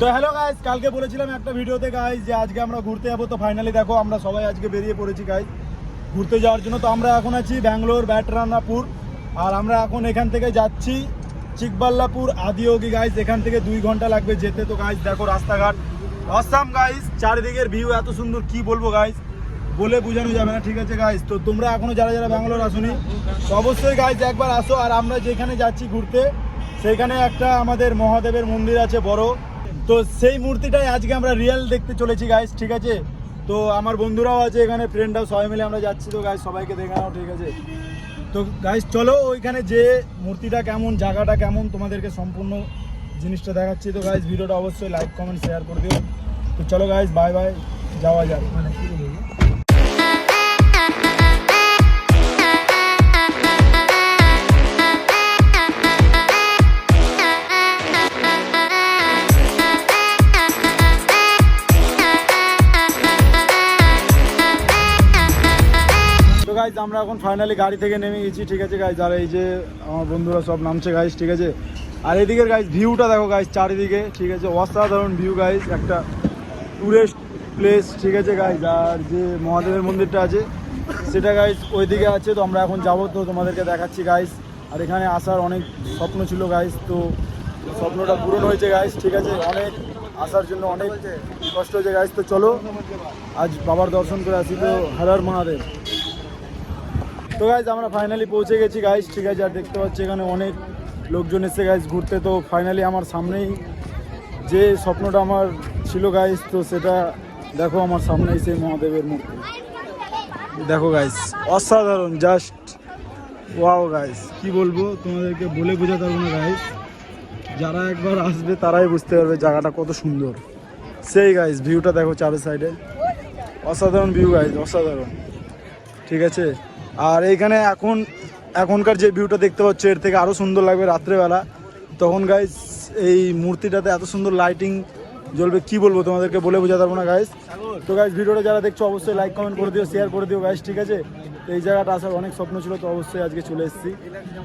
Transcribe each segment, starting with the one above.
তো hello guys, কালকে বলেছিলাম একটা ভিডিওতে গাইস যে আজকে আমরা ঘুরতে যাবো। তো ফাইনালি দেখো আমরা সবাই আজকে বেরিয়ে পড়েছি গাইস ঘুরতে যাওয়ার জন্য। তো আমরা এখন আছি ব্যাঙ্গালোর ব্যাটরানাপুর, আর আমরা এখন এখান থেকে যাচ্ছি চিকবাল্লাপুর আদিয়োগী গাইস। এখান থেকে 2 ঘন্টা লাগবে যেতে। তো গাইস দেখো রাস্তাঘাট অসাম গাইস, চারিদিকের ভিউ এত সুন্দর কি বলবো গাইস, বলে বোঝানো যাবে না। ঠিক আছে গাইস, তো তোমরা এখনো যারা যারা ব্যাঙ্গালোর আসোনি তো অবশ্যই গাইস একবার আসো। আর আমরা যেখানে যাচ্ছি ঘুরতে সেইখানে একটা আমাদের মহাদেবের মন্দির আছে বড়, তো সেই মূর্তিটাই আজকে আমরা রিয়েল দেখতে চলেছি গাইস। ঠিক আছে, তো আমার বন্ধুরাও আছে এখানে, ফ্রেন্ডরাও, সবাই মিলে আমরা যাচ্ছি। তো গাইস সবাইকে দেখানো, ঠিক আছে। তো গাইস চলো ওইখানে যে মূর্তিটা কেমন, জায়গাটা কেমন, তোমাদেরকে সম্পূর্ণ জিনিসটা দেখাচ্ছি। তো গাইস ভিডিওটা অবশ্যই লাইক কমেন্ট শেয়ার করে দিও। তো চলো গাইস, বাই বাই, যাওয়া যাক। তো গাইজ আমরা এখন ফাইনালি গাড়ি থেকে নেমে গেছি। ঠিক আছে গাইজ, আর এই যে আমার বন্ধুরা সব নামছে গাইজ। ঠিক আছে, আর এদিকের গাইজ ভিউটা দেখো গাইজ চারিদিকে। ঠিক আছে, অসাধারণ ভিউ গাইজ, একটা টুরিস্ট প্লেস। ঠিক আছে গাইজ, আর যে মহাদেবের মন্দিরটা আছে সেটা গাইজ ওইদিকে আছে। তো আমরা এখন যাবো, তো তোমাদেরকে দেখাচ্ছি গাইজ। আর এখানে আসার অনেক স্বপ্ন ছিল গাইজ, তো স্বপ্নটা পূরণ হয়েছে গাইজ। ঠিক আছে, অনেক আসার জন্য অনেক কষ্ট হয়েছে গাইজ। তো চলো আজ বাবার দর্শন করে আসি। তো হর হর মহাদেব। তো গাইজ আমরা ফাইনালি পৌঁছে গেছি গাইজ। ঠিক আছে, আর দেখতে পাচ্ছি এখানে অনেক লোকজন এসে গাইজ ঘুরতে। তো ফাইনালি আমার সামনেই যে স্বপ্নটা আমার ছিল গাইজ, তো সেটা দেখো আমার সামনেই সেই মহাদেবের মূর্তি দেখো গাইজ, অসাধারণ, জাস্ট ওয়াও গাইজ। কি বলবো তোমাদেরকে, বলে বোঝাতে পারবো না গাইজ। যারা একবার আসবে তারাই বুঝতে পারবে জায়গাটা কত সুন্দর। সেই গাইজ ভিউটা দেখো চারি সাইডে, অসাধারণ ভিউ গাইজ, অসাধারণ। ঠিক আছে, আর এইখানে এখনকার যে ভিউটা দেখতে পাচ্ছ এর থেকে আরও সুন্দর লাগবে রাত্রেবেলা। তখন গাইজ এই মূর্তিটাতে এত সুন্দর লাইটিং জ্বলবে, কি বলবো তোমাদেরকে, বলে বোঝাতে পারবো না গাইজ। তো গাইজ ভিডিওটা যারা দেখছো অবশ্যই লাইক কমেন্ট করে দিও, শেয়ার করে দিও গাইজ। ঠিক আছে, তো এই জায়গাটা আসার অনেক স্বপ্ন ছিল, তো অবশ্যই আজকে চলে এসেছি।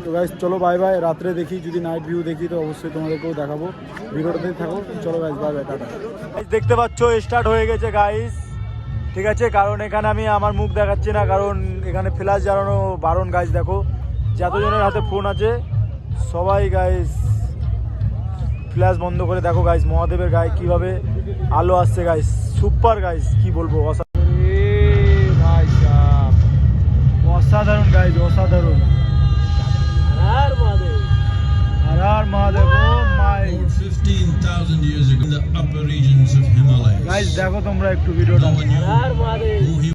তো গাইজ চলো বাই বাই, রাত্রে দেখি যদি নাইট ভিউ দেখি তো অবশ্যই তোমাদেরকেও দেখাবো। ভিডিওটাতে থাকো, চলো গাইজ বাই বাই, টাটা। দেখতে পাচ্ছ স্টার্ট হয়ে গেছে গাইজ। ঠিক আছে, কারণ এখানে আমি আমার মুখ দেখাচ্ছি না, কারণ এখানে ফ্ল্যাশ জ্বালানো বারণ গাইজ। দেখো যতজনের হাতে ফোন আছে সবাই গাইজ ফ্ল্যাশ বন্ধ করে দেখো গাইজ মহাদেবের গায়ে কিভাবে আলো আসছে গাইজ, সুপার গাইজ, কি বলবো, অসাধারণ গাইজ, অসাধারণ। হর মহাদেব, হর মহাদেব। ও মাই 15,000 years ago in the upper regions of Himalaya. Guys দেখো তোমরা একটু ভিডিওটা। No one knew who he